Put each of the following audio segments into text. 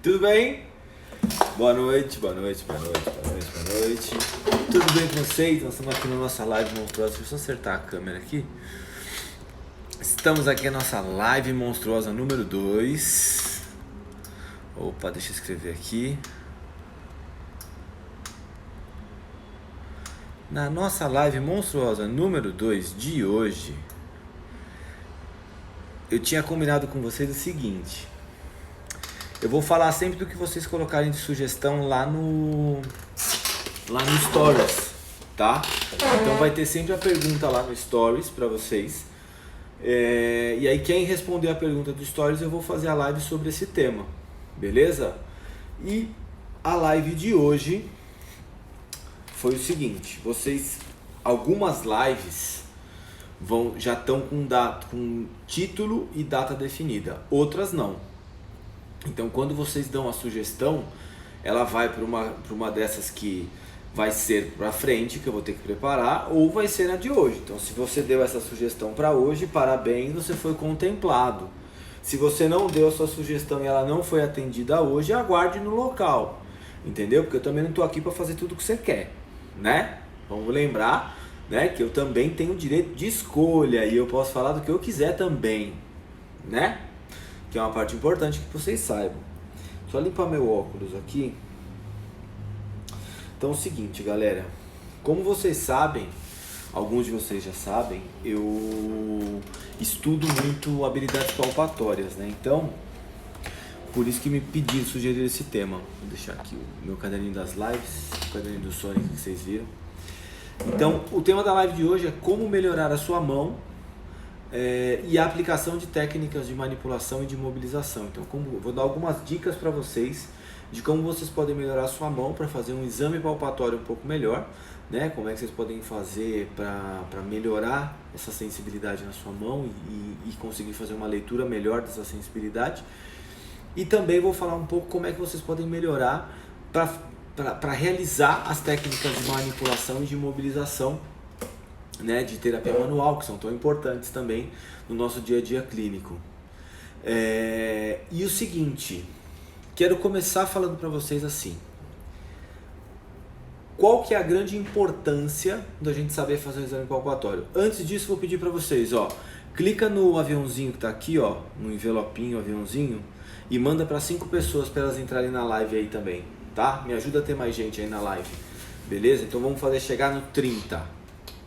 Tudo bem? Boa noite, boa noite, boa noite, boa noite, boa noite. Tudo bem com vocês? Nós estamos aqui na nossa live monstruosa. Deixa eu só acertar a câmera aqui. Estamos aqui na nossa live monstruosa número 2. Opa, deixa eu escrever aqui. Na nossa live monstruosa número 2 de hoje, eu tinha combinado com vocês o seguinte. Eu vou falar sempre do que vocês colocarem de sugestão lá no Stories, tá? Então vai ter sempre a pergunta lá no Stories pra vocês. E aí quem responder a pergunta do Stories, eu vou fazer a live sobre esse tema, beleza? E a live de hoje foi o seguinte, algumas lives já estão com título e data definida, outras não. Então quando vocês dão a sugestão, ela vai para uma dessas que vai ser para frente, que eu vou ter que preparar, ou vai ser na de hoje. Então se você deu essa sugestão para hoje, parabéns, você foi contemplado. Se você não deu a sua sugestão e ela não foi atendida hoje, aguarde no local, entendeu? Porque eu também não estou aqui para fazer tudo o que você quer, né? Vamos lembrar, né, que eu também tenho direito de escolha e eu posso falar do que eu quiser também, né? Que é uma parte importante que vocês saibam. Só limpar meu óculos aqui. Então é o seguinte, galera. Como vocês sabem, alguns de vocês já sabem, eu estudo muito habilidades palpatórias, né? Então, por isso que me pediram, sugeriram esse tema. Vou deixar aqui o meu caderninho das lives, o caderninho do Sonic que vocês viram. Então, o tema da live de hoje é como melhorar a sua mão e a aplicação de técnicas de manipulação e de mobilização. Então, vou dar algumas dicas para vocês de como vocês podem melhorar a sua mão para fazer um exame palpatório um pouco melhor, né? Como é que vocês podem fazer para melhorar essa sensibilidade na sua mão e conseguir fazer uma leitura melhor dessa sensibilidade. E também vou falar um pouco como é que vocês podem melhorar para realizar as técnicas de manipulação e de mobilização, né, de terapia manual, que são tão importantes também no nosso dia a dia clínico. E o seguinte, quero começar falando para vocês assim, qual que é a grande importância da gente saber fazer o exame palpatório? Antes disso, vou pedir para vocês, clica no aviãozinho que está aqui, no envelopinho, aviãozinho, e manda para 5 pessoas para elas entrarem na live aí também, tá? Me ajuda a ter mais gente aí na live, beleza? Então vamos fazer chegar no 30.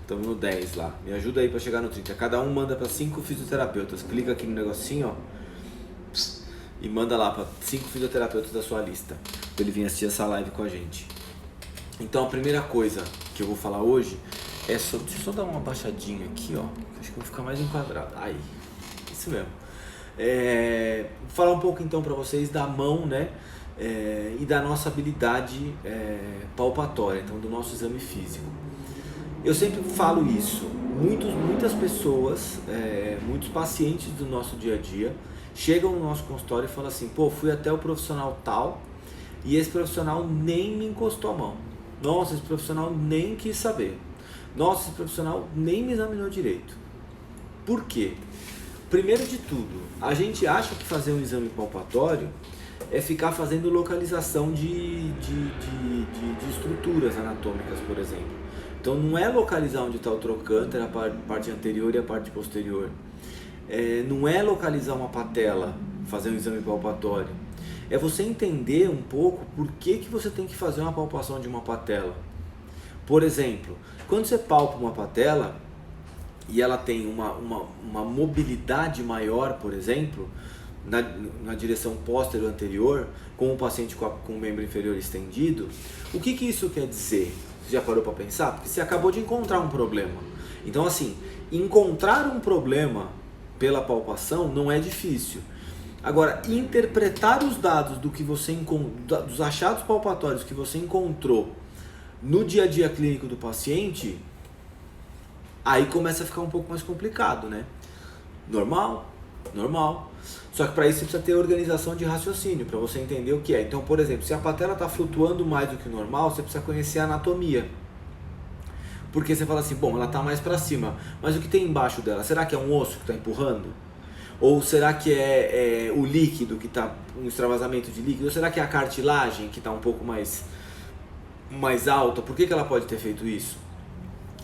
Estamos no 10 lá. Me ajuda aí para chegar no 30. Cada um manda para 5 fisioterapeutas. Clica aqui no negocinho, e manda lá para 5 fisioterapeutas da sua lista, para ele vir assistir essa live com a gente. Então a primeira coisa que eu vou falar hoje é sobre... Deixa eu só dar uma baixadinha aqui, acho que eu vou ficar mais enquadrado. Aí, isso mesmo. Vou falar um pouco então para vocês da mão, né? E da nossa habilidade palpatória, então do nosso exame físico. Eu sempre falo isso, muitas pessoas, muitos pacientes do nosso dia a dia chegam no nosso consultório e falam assim, fui até o profissional tal e esse profissional nem me encostou a mão, nossa, esse profissional nem quis saber, nossa, esse profissional nem me examinou direito. Por quê? Primeiro de tudo, a gente acha que fazer um exame palpatório é ficar fazendo localização de estruturas anatômicas, por exemplo. Então não é localizar onde está o trocânter, a parte anterior e a parte posterior. Não é localizar uma patela, fazer um exame palpatório. É você entender um pouco por que você tem que fazer uma palpação de uma patela. Por exemplo, quando você palpa uma patela e ela tem uma mobilidade maior, por exemplo, na direção posterior anterior, com o paciente com o membro inferior estendido, o que isso quer dizer? Você já parou para pensar? Porque você acabou de encontrar um problema. Então assim, encontrar um problema pela palpação não é difícil. Agora, interpretar os dados dos achados palpatórios que você encontrou no dia a dia clínico do paciente, aí começa a ficar um pouco mais complicado, né? Normal. Só que para isso você precisa ter organização de raciocínio, para você entender o que é. Então, por exemplo, se a patela está flutuando mais do que o normal, você precisa conhecer a anatomia. Porque você fala assim, ela está mais para cima, mas o que tem embaixo dela? Será que é um osso que está empurrando? Ou será que é o líquido que está, um extravasamento de líquido? Ou será que é a cartilagem que está um pouco mais alta? Por que ela pode ter feito isso?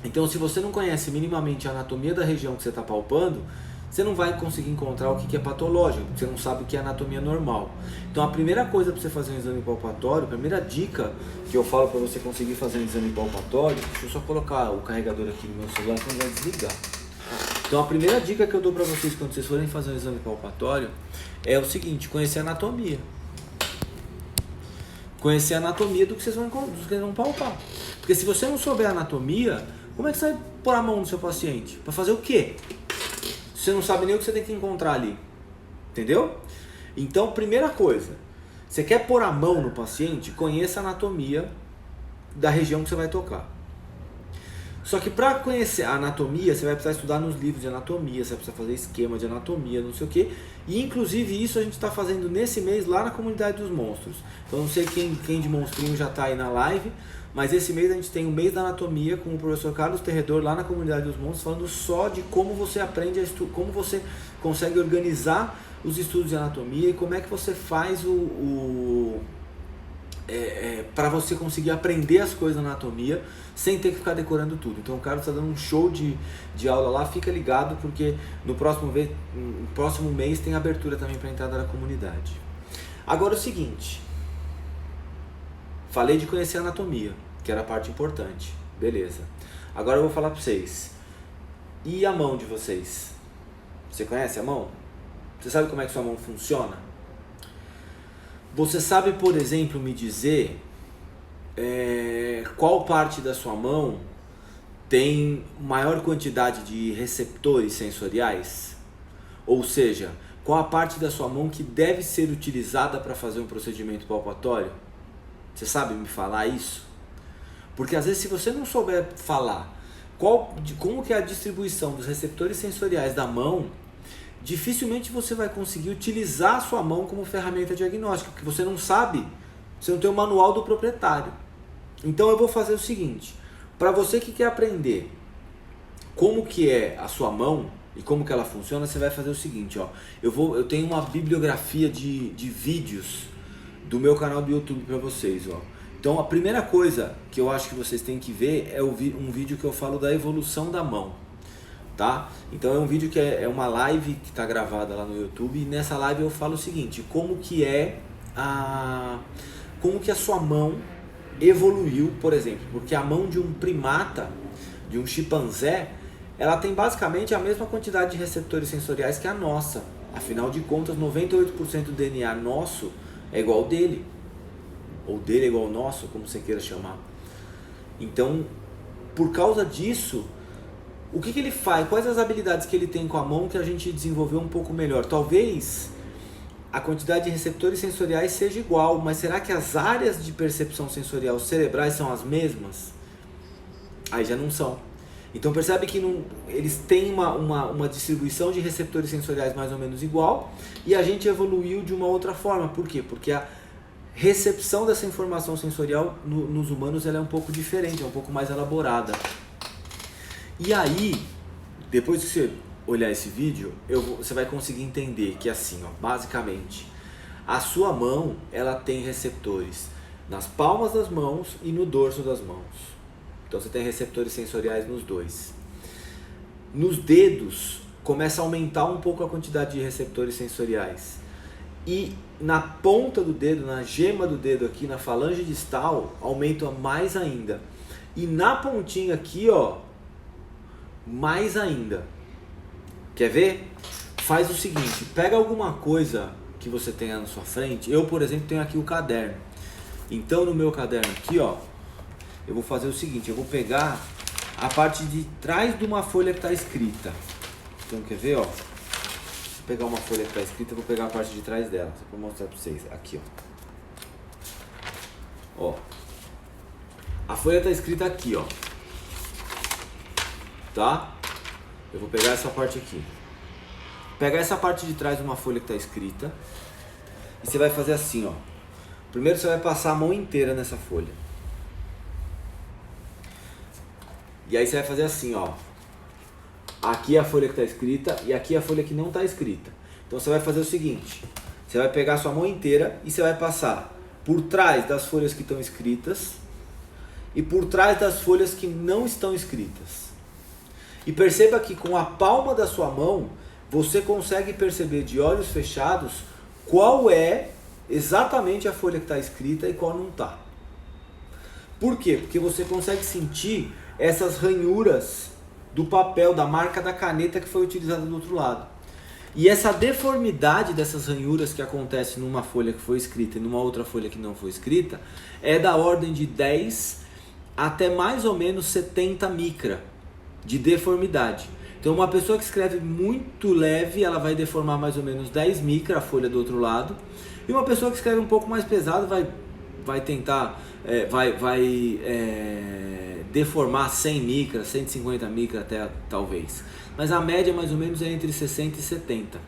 Então, se você não conhece minimamente a anatomia da região que você está palpando, você não vai conseguir encontrar o que é patológico, porque você não sabe o que é anatomia normal. Então, a primeira coisa para você fazer um exame palpatório, a primeira dica que eu falo para você conseguir fazer um exame palpatório, deixa eu só colocar o carregador aqui no meu celular que não vai desligar. Então, a primeira dica que eu dou para vocês quando vocês forem fazer um exame palpatório é o seguinte: conhecer a anatomia. Conhecer a anatomia do que vocês vão palpar. Porque se você não souber a anatomia, como é que você vai pôr a mão no seu paciente? Para fazer o quê? Você não sabe nem o que você tem que encontrar ali. Entendeu? Então, primeira coisa, você quer pôr a mão no paciente, conheça a anatomia da região que você vai tocar. Só que para conhecer a anatomia, você vai precisar estudar nos livros de anatomia, você vai precisar fazer esquema de anatomia, não sei o que. E inclusive isso a gente está fazendo nesse mês lá na comunidade dos monstros. Então não sei quem de monstrinho já está aí na live, mas esse mês a gente tem o mês da anatomia com o professor Carlos Terredor lá na comunidade dos monstros, falando só de como você aprende como você consegue organizar os estudos de anatomia e como é que você faz para você conseguir aprender as coisas na anatomia sem ter que ficar decorando tudo. Então o Carlos está dando um show de aula lá, fica ligado porque no próximo mês tem abertura também para a entrada da comunidade. Agora é o seguinte, falei de conhecer a anatomia, que era a parte importante, beleza. Agora eu vou falar para vocês, e a mão de vocês? Você conhece a mão? Você sabe como é que sua mão funciona? Você sabe, por exemplo, me dizer qual parte da sua mão tem maior quantidade de receptores sensoriais? Ou seja, qual a parte da sua mão que deve ser utilizada para fazer um procedimento palpatório? Você sabe me falar isso? Porque às vezes se você não souber falar como que é a distribuição dos receptores sensoriais da mão, dificilmente você vai conseguir utilizar a sua mão como ferramenta diagnóstica, porque você não sabe, você não tem o manual do proprietário. Então eu vou fazer o seguinte, para você que quer aprender como que é a sua mão e como que ela funciona, você vai fazer o seguinte, ó, eu tenho uma bibliografia de vídeos do meu canal do YouTube para vocês, ó. Então a primeira coisa que eu acho que vocês têm que ver é um vídeo que eu falo da evolução da mão. Tá? Então é um vídeo que é uma live que está gravada lá no YouTube, e nessa live eu falo o seguinte, como que a sua mão evoluiu, por exemplo, porque a mão de um primata, de um chimpanzé, ela tem basicamente a mesma quantidade de receptores sensoriais que a nossa. Afinal de contas, 98% do DNA nosso é igual ao dele, ou dele é igual ao nosso, como você queira chamar. Então, por causa disso, o que ele faz? Quais as habilidades que ele tem com a mão que a gente desenvolveu um pouco melhor? Talvez a quantidade de receptores sensoriais seja igual, mas será que as áreas de percepção sensorial cerebrais são as mesmas? Aí já não são. Então percebe que eles têm uma distribuição de receptores sensoriais mais ou menos igual, e a gente evoluiu de uma outra forma. Por quê? Porque a recepção dessa informação sensorial nos humanos ela é um pouco diferente, é um pouco mais elaborada. E aí, depois que você olhar esse vídeo, você vai conseguir entender que assim, ó, basicamente, a sua mão ela tem receptores nas palmas das mãos e no dorso das mãos. Então você tem receptores sensoriais nos dois. Nos dedos, começa a aumentar um pouco a quantidade de receptores sensoriais. E na ponta do dedo, na gema do dedo aqui, na falange distal, aumenta mais ainda. E na pontinha aqui, ó, mais ainda. Quer ver? Faz o seguinte, pega alguma coisa que você tenha na sua frente. Eu, por exemplo, tenho aqui o caderno. Então no meu caderno aqui, ó, eu vou fazer o seguinte, eu vou pegar a parte de trás de uma folha que está escrita. Então quer ver, ó? Vou pegar uma folha que está escrita, eu vou pegar a parte de trás dela, só para mostrar para vocês. Aqui, ó. Ó. A folha está escrita aqui, ó. Tá? Eu vou pegar essa parte aqui. Pegar essa parte de trás de uma folha que está escrita. E você vai fazer assim, ó. Primeiro você vai passar a mão inteira nessa folha. E aí você vai fazer assim, ó. Aqui é a folha que está escrita e aqui é a folha que não está escrita. Então você vai fazer o seguinte, você vai pegar a sua mão inteira e você vai passar por trás das folhas que estão escritas e por trás das folhas que não estão escritas. E perceba que com a palma da sua mão, você consegue perceber de olhos fechados qual é exatamente a folha que está escrita e qual não está. Por quê? Porque você consegue sentir essas ranhuras do papel, da marca da caneta que foi utilizada do outro lado. E essa deformidade dessas ranhuras que acontece numa folha que foi escrita e numa outra folha que não foi escrita é da ordem de 10 até mais ou menos 70 micra de deformidade. Então uma pessoa que escreve muito leve, ela vai deformar mais ou menos 10 micra a folha do outro lado. E uma pessoa que escreve um pouco mais pesado vai tentar, deformar 100 micra, 150 micra até talvez. Mas a média mais ou menos é entre 60 e 70.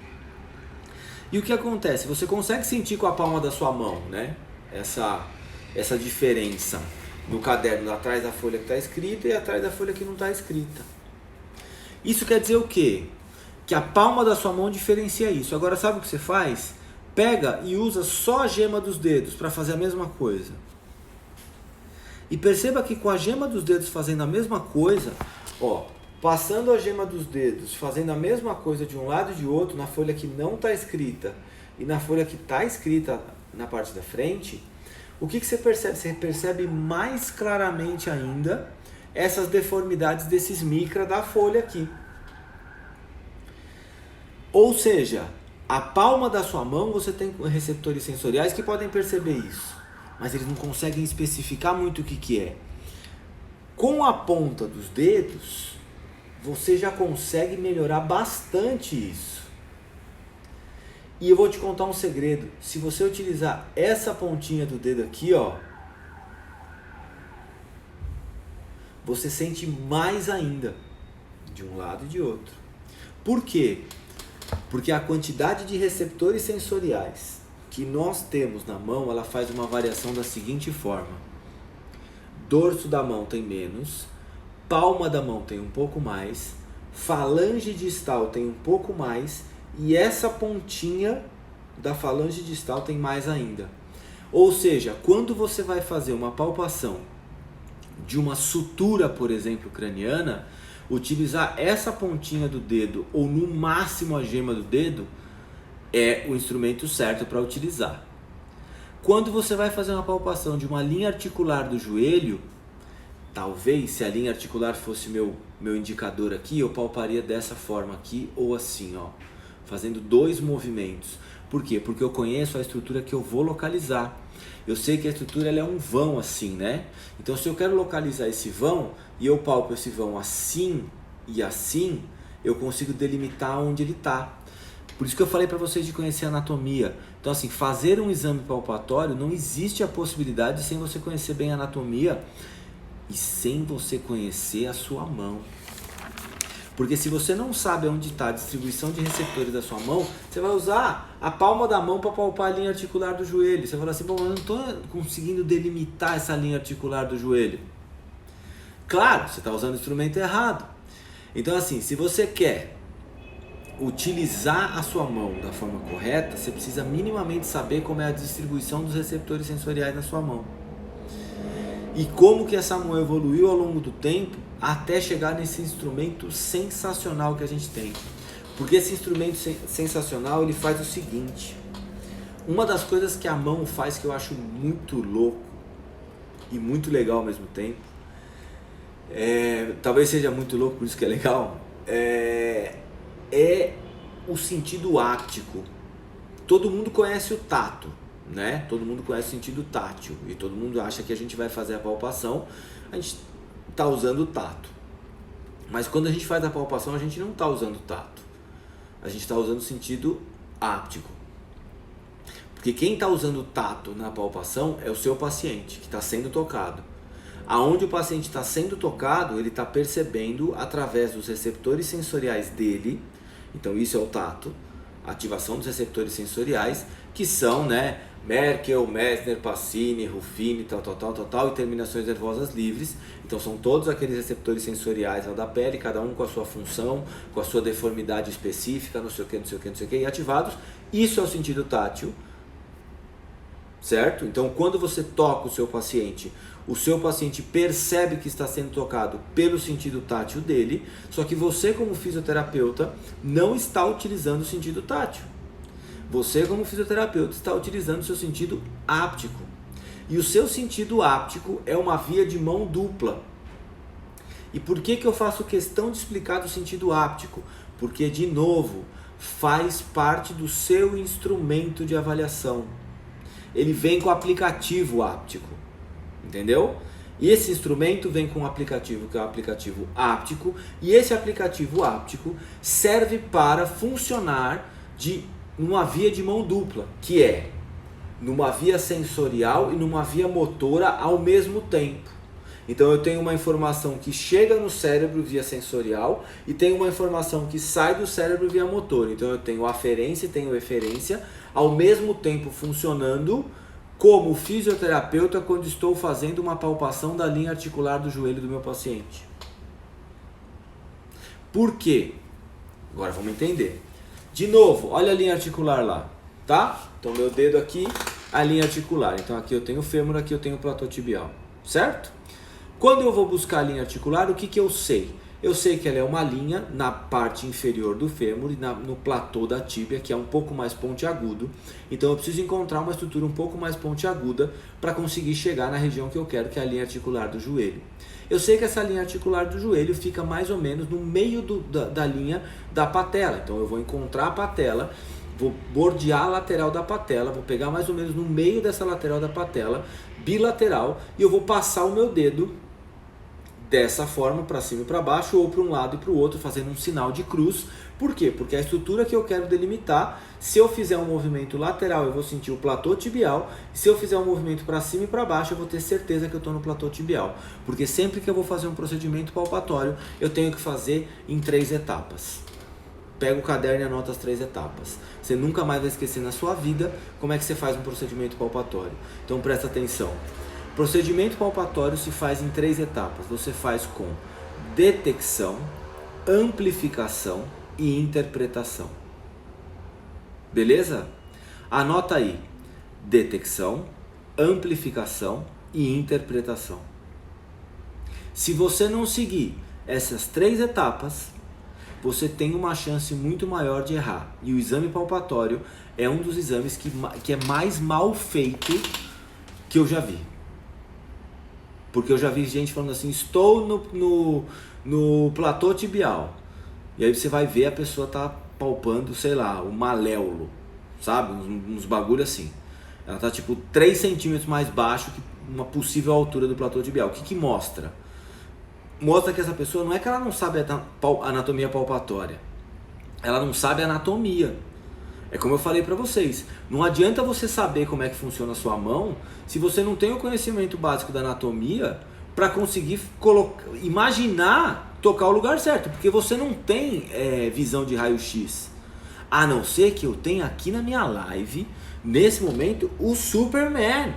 E o que acontece? Você consegue sentir com a palma da sua mão, né? Essa diferença no caderno, atrás da folha que está escrita e atrás da folha que não está escrita. Isso quer dizer o quê? Que a palma da sua mão diferencia isso. Agora sabe o que você faz? Pega e usa só a gema dos dedos para fazer a mesma coisa. E perceba que com a gema dos dedos fazendo a mesma coisa, ó, passando a gema dos dedos, fazendo a mesma coisa de um lado e de outro, na folha que não está escrita e na folha que está escrita na parte da frente, o que você percebe? Você percebe mais claramente ainda essas deformidades desses micra da folha aqui. Ou seja, a palma da sua mão você tem receptores sensoriais que podem perceber isso, mas eles não conseguem especificar muito o que é. Com a ponta dos dedos, você já consegue melhorar bastante isso. E eu vou te contar um segredo. Se você utilizar essa pontinha do dedo aqui, ó, você sente mais ainda, de um lado e de outro. Por quê? Porque a quantidade de receptores sensoriais que nós temos na mão, ela faz uma variação da seguinte forma. Dorso da mão tem menos, palma da mão tem um pouco mais, falange distal tem um pouco mais e essa pontinha da falange distal tem mais ainda. Ou seja, quando você vai fazer uma palpação de uma sutura, por exemplo, craniana, utilizar essa pontinha do dedo ou no máximo a gema do dedo é o instrumento certo para utilizar. Quando você vai fazer uma palpação de uma linha articular do joelho, talvez se a linha articular fosse meu indicador aqui, eu palparia dessa forma aqui ou assim, ó, fazendo dois movimentos. Por quê? Porque eu conheço a estrutura que eu vou localizar. Eu sei que a estrutura ela é um vão assim, né? Então se eu quero localizar esse vão e eu palpo esse vão assim e assim, eu consigo delimitar onde ele está. Por isso que eu falei para vocês de conhecer a anatomia. Então assim, fazer um exame palpatório não existe a possibilidade sem você conhecer bem a anatomia e sem você conhecer a sua mão. Porque se você não sabe onde está a distribuição de receptores da sua mão, você vai usar a palma da mão para palpar a linha articular do joelho. Você vai falar assim, bom, eu não estou conseguindo delimitar essa linha articular do joelho. Claro, você está usando o instrumento errado. Então assim, se você quer utilizar a sua mão da forma correta, você precisa minimamente saber como é a distribuição dos receptores sensoriais na sua mão. E como que essa mão evoluiu ao longo do tempo até chegar nesse instrumento sensacional que a gente tem. Porque esse instrumento sensacional, ele faz o seguinte. Uma das coisas que a mão faz que eu acho muito louco e muito legal ao mesmo tempo, talvez seja muito louco, por isso que é legal, é o sentido áptico. Todo mundo conhece o tato, né? Todo mundo conhece o sentido tátil e todo mundo acha que a gente vai fazer a palpação, a gente está usando o tato. Mas quando a gente faz a palpação, a gente não está usando o tato. A gente está usando o sentido áptico. Porque quem está usando o tato na palpação é o seu paciente, que está sendo tocado. Aonde o paciente está sendo tocado, ele está percebendo através dos receptores sensoriais dele. Então isso é o tato, ativação dos receptores sensoriais, que são, né, Merkel, Messner, Pacini, Ruffini, tal, e terminações nervosas livres. Então são todos aqueles receptores sensoriais lá da pele, cada um com a sua função, com a sua deformidade específica, não sei o que, e ativados. Isso é o sentido tátil, certo? Então quando você toca o seu paciente percebe que está sendo tocado pelo sentido tátil dele, só que você como fisioterapeuta não está utilizando o sentido tátil. Você como fisioterapeuta está utilizando o seu sentido áptico. E o seu sentido áptico é uma via de mão dupla. E por que eu faço questão de explicar do sentido áptico? Porque, de novo, faz parte do seu instrumento de avaliação. Ele vem com o aplicativo áptico. Entendeu? E esse instrumento vem com um aplicativo que é o aplicativo áptico. E esse aplicativo áptico serve para funcionar numa via de mão dupla, que é numa via sensorial e numa via motora ao mesmo tempo. Então eu tenho uma informação que chega no cérebro via sensorial e tenho uma informação que sai do cérebro via motor. Então eu tenho aferência e tenho eferência ao mesmo tempo funcionando como fisioterapeuta quando estou fazendo uma palpação da linha articular do joelho do meu paciente. Por quê? Agora vamos entender. De novo, olha a linha articular lá, tá? Então meu dedo aqui, a linha articular. Então aqui eu tenho o fêmur, aqui eu tenho o platô tibial, certo? Quando eu vou buscar a linha articular, o que eu sei? Eu sei que ela é uma linha na parte inferior do fêmur e no platô da tíbia, que é um pouco mais pontiagudo. Então eu preciso encontrar uma estrutura um pouco mais pontiaguda para conseguir chegar na região que eu quero, que é a linha articular do joelho. Eu sei que essa linha articular do joelho fica mais ou menos no meio da linha da patela. Então eu vou encontrar a patela, vou bordear a lateral da patela, vou pegar mais ou menos no meio dessa lateral da patela, bilateral, e eu vou passar o meu dedo dessa forma, para cima e para baixo, ou para um lado e para o outro, fazendo um sinal de cruz. Por quê? Porque a estrutura que eu quero delimitar, se eu fizer um movimento lateral, eu vou sentir o platô tibial, e se eu fizer um movimento para cima e para baixo, eu vou ter certeza que eu estou no platô tibial. Porque sempre que eu vou fazer um procedimento palpatório, eu tenho que fazer em 3 etapas. Pega o caderno e anota as 3 etapas. Você nunca mais vai esquecer na sua vida como é que você faz um procedimento palpatório. Então presta atenção. Procedimento palpatório se faz em 3 etapas. Você faz com detecção, amplificação e interpretação. Beleza? Anota aí. Detecção, amplificação e interpretação. Se você não seguir essas 3 etapas, você tem uma chance muito maior de errar. E o exame palpatório é um dos exames que é mais mal feito que eu já vi. Porque eu já vi gente falando assim, estou no platô tibial. E aí você vai ver a pessoa tá palpando, sei lá, o maléolo, sabe? Uns bagulho assim. Ela tá tipo 3 centímetros mais baixo que uma possível altura do platô tibial. O que mostra? Mostra que essa pessoa não é que ela não sabe a anatomia palpatória. Ela não sabe a anatomia. É como eu falei para vocês, não adianta você saber como é que funciona a sua mão se você não tem o conhecimento básico da anatomia para conseguir imaginar tocar o lugar certo, porque você não tem visão de raio-x. A não ser que eu tenha aqui na minha live, nesse momento, o Superman.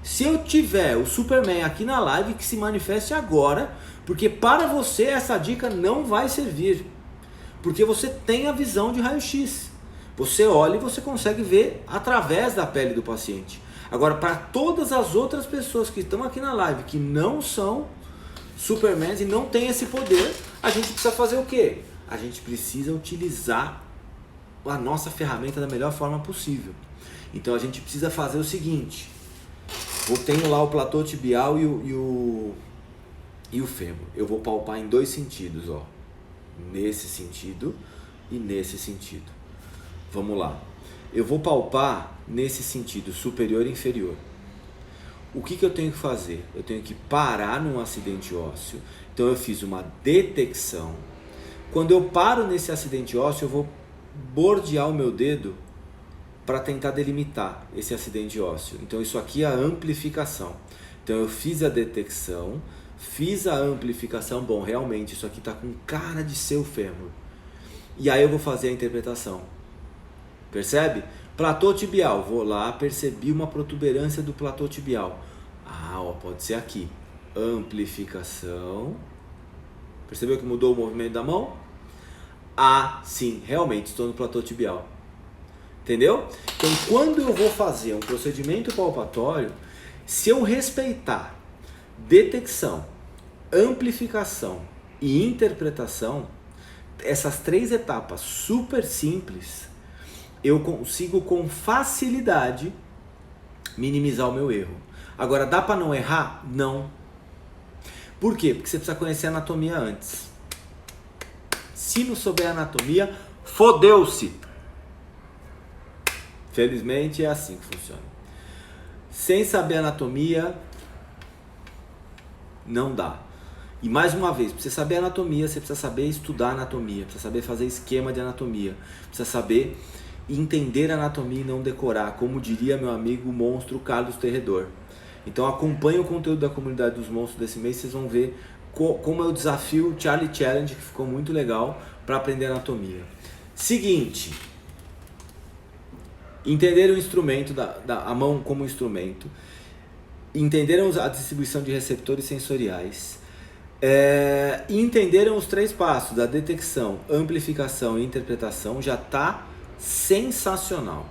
Se eu tiver o Superman aqui na live, que se manifeste agora, porque para você essa dica não vai servir. Porque você tem a visão de raio-x. Você olha e você consegue ver através da pele do paciente. Agora, para todas as outras pessoas que estão aqui na live, que não são Supermans e não têm esse poder, a gente precisa fazer o quê? A gente precisa utilizar a nossa ferramenta da melhor forma possível. Então a gente precisa fazer o seguinte. Eu tenho lá o platô tibial e o fêmur. Eu vou palpar em 2 sentidos, ó. Nesse sentido e nesse sentido. Vamos lá. Eu vou palpar nesse sentido superior e inferior. O que eu tenho que fazer? Eu tenho que parar num acidente ósseo. Então eu fiz uma detecção. Quando eu paro nesse acidente ósseo, eu vou bordear o meu dedo para tentar delimitar esse acidente ósseo. Então isso aqui é a amplificação. Então eu fiz a detecção, fiz a amplificação, bom, realmente isso aqui está com cara de ser o fêmur. E aí eu vou fazer a interpretação. Percebe? Platô tibial, vou lá, percebi uma protuberância do platô tibial. Ah, ó, pode ser aqui. Amplificação. Percebeu que mudou o movimento da mão? Ah, sim, realmente estou no platô tibial. Entendeu? Então, quando eu vou fazer um procedimento palpatório, se eu respeitar detecção, amplificação e interpretação, essas 3 etapas super simples, eu consigo com facilidade minimizar o meu erro. Agora, dá para não errar? Não. Por quê? Porque você precisa conhecer a anatomia antes. Se não souber a anatomia, fodeu-se. Felizmente é assim que funciona. Sem saber a anatomia, não dá. E mais uma vez, para você saber a anatomia, você precisa saber estudar a anatomia, precisa saber fazer esquema de anatomia, precisa saber entender a anatomia e não decorar, como diria meu amigo monstro Carlos Terredor. Então acompanhe o conteúdo da comunidade dos monstros desse mês, vocês vão ver como é o desafio Charlie Challenge, que ficou muito legal para aprender anatomia. Seguinte, entenderam o instrumento, a mão como instrumento, entenderam a distribuição de receptores sensoriais, e entenderam os 3 passos da detecção, amplificação e interpretação, já está sensacional.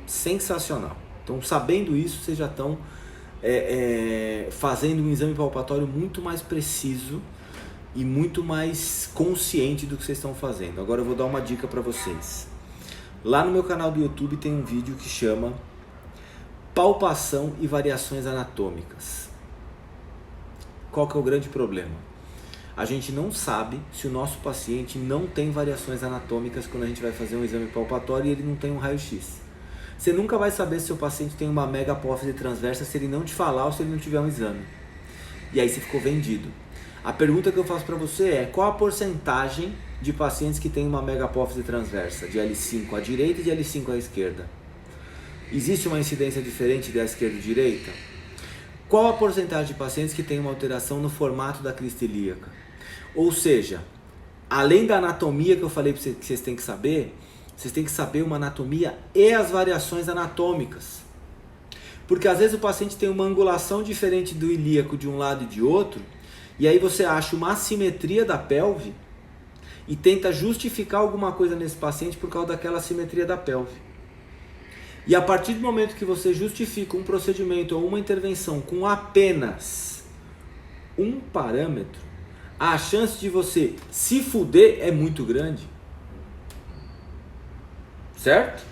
Sensacional. Então, sabendo isso, vocês já estão fazendo um exame palpatório muito mais preciso e muito mais consciente do que vocês estão fazendo. Agora eu vou dar uma dica para vocês. Lá no meu canal do YouTube tem um vídeo que chama Palpação e Variações Anatômicas. Qual que é o grande problema? A gente não sabe se o nosso paciente não tem variações anatômicas quando a gente vai fazer um exame palpatório e ele não tem um raio-x. Você nunca vai saber se o seu paciente tem uma mega apófise transversa se ele não te falar ou se ele não tiver um exame. E aí você ficou vendido. A pergunta que eu faço para você é: qual a porcentagem de pacientes que tem uma mega apófise transversa, de L5 à direita e de L5 à esquerda? Existe uma incidência diferente da esquerda e direita? Qual a porcentagem de pacientes que tem uma alteração no formato da crista ilíaca? Ou seja, além da anatomia que eu falei que vocês têm que saber, vocês têm que saber uma anatomia e as variações anatômicas. Porque às vezes o paciente tem uma angulação diferente do ilíaco de um lado e de outro, e aí você acha uma assimetria da pelve e tenta justificar alguma coisa nesse paciente por causa daquela assimetria da pelve. E a partir do momento que você justifica um procedimento ou uma intervenção com apenas um parâmetro, a chance de você se fuder é muito grande. Certo?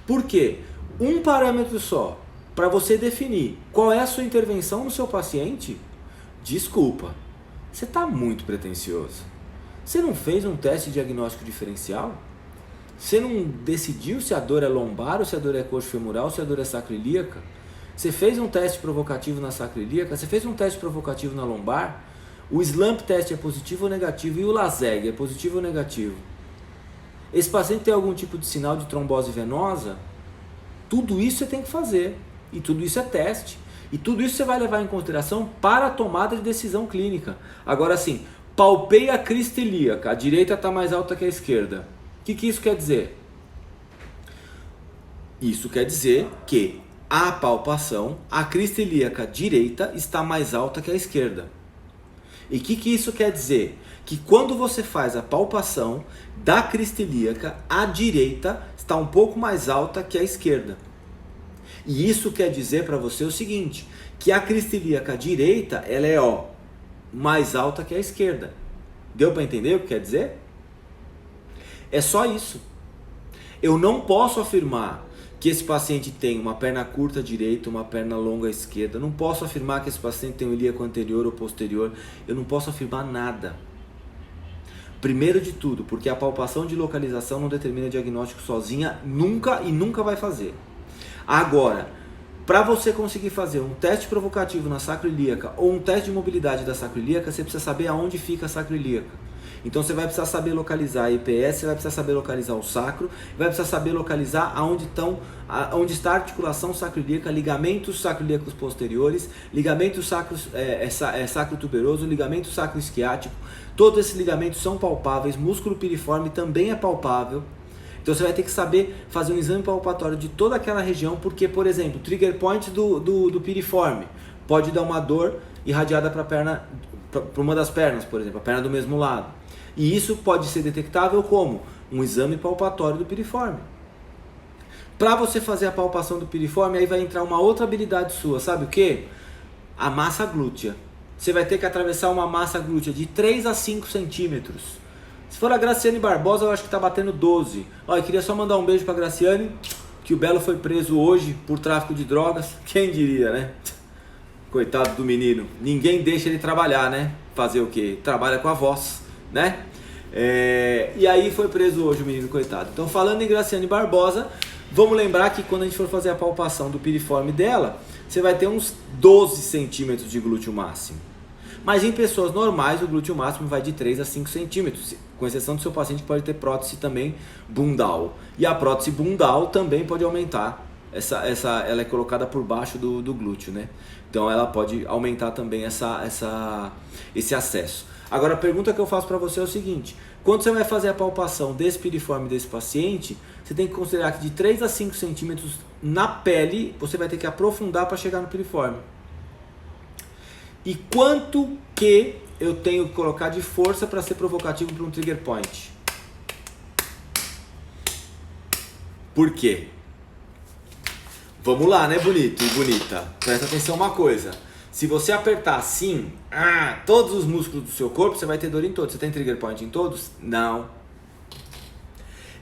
Por quê? Um parâmetro só, para você definir qual é a sua intervenção no seu paciente, desculpa, você está muito pretensioso. Você não fez um teste diagnóstico diferencial? Você não decidiu se a dor é lombar, ou se a dor é coxo-femoral, ou se a dor é sacroiliaca? Você fez um teste provocativo na sacroiliaca? Você fez um teste provocativo na lombar? O SLAMP teste é positivo ou negativo? E o LASEG é positivo ou negativo? Esse paciente tem algum tipo de sinal de trombose venosa? Tudo isso você tem que fazer. E tudo isso é teste. E tudo isso você vai levar em consideração para a tomada de decisão clínica. Agora sim, palpei a crista ilíaca. A direita está mais alta que a esquerda. O que isso quer dizer? Isso quer dizer que a palpação, a crista ilíaca direita está mais alta que a esquerda. E o que isso quer dizer? Que quando você faz a palpação da crista ilíaca, a direita está um pouco mais alta que a esquerda. E isso quer dizer para você o seguinte, que a crista ilíaca direita, ela é mais alta que a esquerda. Deu para entender o que quer dizer? É só isso. Eu não posso afirmar que esse paciente tem uma perna curta direita, uma perna longa esquerda. Eu não posso afirmar que esse paciente tem um ilíaco anterior ou posterior. Eu não posso afirmar nada. Primeiro de tudo, porque a palpação de localização não determina diagnóstico sozinha, nunca e nunca vai fazer. Agora, para você conseguir fazer um teste provocativo na sacroiliaca ou um teste de mobilidade da sacroiliaca, você precisa saber aonde fica a sacroiliaca. Então você vai precisar saber localizar a EPS, você vai precisar saber localizar o sacro, vai precisar saber localizar onde está a articulação sacroiliaca, ligamentos sacroiliacos posteriores, ligamento sacrotuberoso, ligamento sacroisquiático. Todos esses ligamentos são palpáveis, músculo piriforme também é palpável. Então Então você vai ter que saber fazer um exame palpatório de toda aquela região, porque, por exemplo, o trigger point do piriforme pode dar uma dor irradiada para a perna, para uma das pernas, por exemplo, a perna do mesmo lado. E isso pode ser detectável como? Um exame palpatório do piriforme. Para você fazer a palpação do piriforme, aí vai entrar uma outra habilidade sua, sabe o que? A massa glútea. Você vai ter que atravessar uma massa glútea de 3 a 5 centímetros. Se for a Graciane Barbosa, eu acho que está batendo 12. Olha, eu queria só mandar um beijo para a Graciane, que o Belo foi preso hoje por tráfico de drogas. Quem diria, né? Coitado do menino. Ninguém deixa ele trabalhar, né? Fazer o quê? Trabalha com a voz, né? E aí foi preso hoje o menino, coitado. Então, falando em Graciane Barbosa, vamos lembrar que quando a gente for fazer a palpação do piriforme dela, você vai ter uns 12 centímetros de glúteo máximo. Mas em pessoas normais, o glúteo máximo vai de 3 a 5 centímetros, com exceção do seu paciente que pode ter prótese também bundal. E a prótese bundal também pode aumentar, ela é colocada por baixo do glúteo, né? Então ela pode aumentar também esse acesso. Agora a pergunta que eu faço para você é o seguinte: quando você vai fazer a palpação desse piriforme desse paciente, você tem que considerar que de 3 a 5 centímetros na pele, você vai ter que aprofundar para chegar no piriforme. E quanto que eu tenho que colocar de força para ser provocativo para um trigger point? Por quê? Vamos lá, né, bonito e bonita? Presta atenção uma coisa. Se você apertar assim, todos os músculos do seu corpo, você vai ter dor em todos. Você tem trigger point em todos? Não.